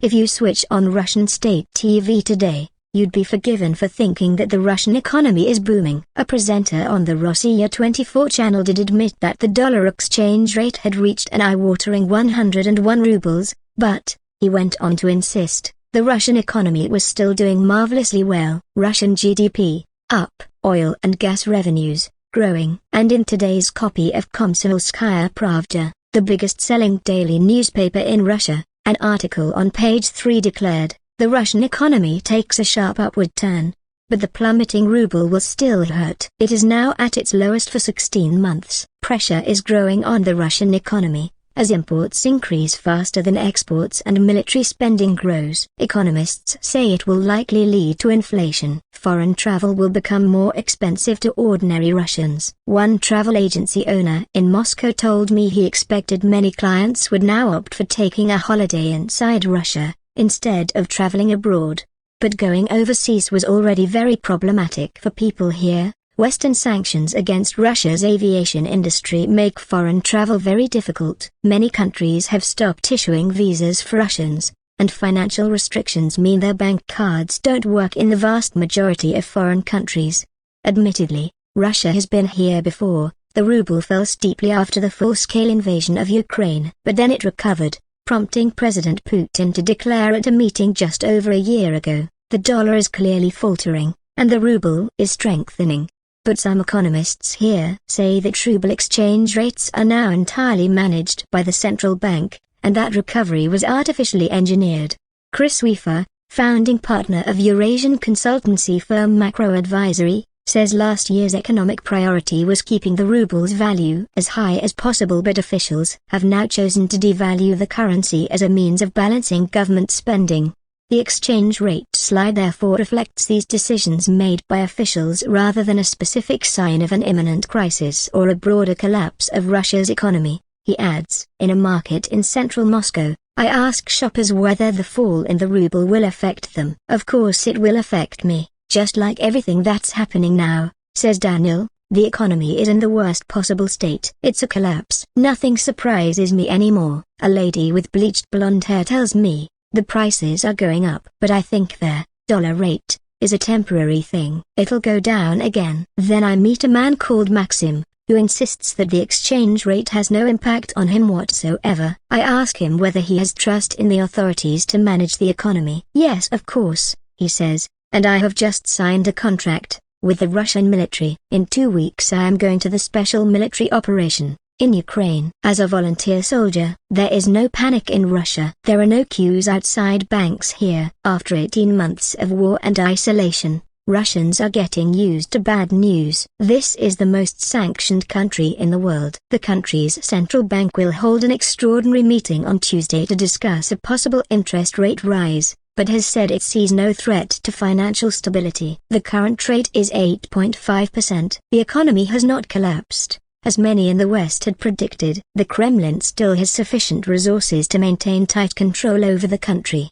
If you switch on Russian state TV today, you'd be forgiven for thinking that the Russian economy is booming. A presenter on the Rossiya 24 channel did admit that the dollar exchange rate had reached an eye-watering 101 rubles, but, he went on to insist, the Russian economy was still doing marvelously well. Russian GDP, up, oil and gas revenues, growing. And in today's copy of Komsomolskaya Pravda, the biggest-selling daily newspaper in Russia, an article on page 3 declared, the Russian economy takes a sharp upward turn, but the plummeting ruble will still hurt. It is now at its lowest for 16 months. Pressure is growing on the Russian economy, as imports increase faster than exports and military spending grows. Economists say it will likely lead to inflation. Foreign travel will become more expensive to ordinary Russians. One travel agency owner in Moscow told me he expected many clients would now opt for taking a holiday inside Russia, instead of traveling abroad. But going overseas was already very problematic for people here. Western sanctions against Russia's aviation industry make foreign travel very difficult. Many countries have stopped issuing visas for Russians, and financial restrictions mean their bank cards don't work in the vast majority of foreign countries. Admittedly, Russia has been here before. The ruble fell steeply after the full-scale invasion of Ukraine, but then it recovered, prompting President Putin to declare at a meeting just over a year ago, the dollar is clearly faltering, and the ruble is strengthening. But some economists here say that ruble exchange rates are now entirely managed by the central bank, and that recovery was artificially engineered. Chris Weaver, founding partner of Eurasian consultancy firm Macro Advisory, says last year's economic priority was keeping the ruble's value as high as possible, but officials have now chosen to devalue the currency as a means of balancing government spending. The exchange rate slide therefore reflects these decisions made by officials rather than a specific sign of an imminent crisis or a broader collapse of Russia's economy. He adds, in a market in central Moscow, I ask shoppers whether the fall in the ruble will affect them. Of course it will affect me, just like everything that's happening now, says Daniel. The economy is in the worst possible state. It's a collapse. Nothing surprises me anymore. A lady with bleached blonde hair tells me, the prices are going up. But I think their dollar rate is a temporary thing. It'll go down again. Then I meet a man called Maxim, who insists that the exchange rate has no impact on him whatsoever. I ask him whether he has trust in the authorities to manage the economy. Yes, of course, he says, and I have just signed a contract with the Russian military. In 2 weeks I am going to the special military operation in Ukraine. As a volunteer soldier, there is no panic in Russia. There are no queues outside banks here. After 18 months of war and isolation, Russians are getting used to bad news. This is the most sanctioned country in the world. The country's central bank will hold an extraordinary meeting on Tuesday to discuss a possible interest rate rise, but has said it sees no threat to financial stability. The current rate is 8.5%. The economy has not collapsed, as many in the West had predicted. The Kremlin still has sufficient resources to maintain tight control over the country.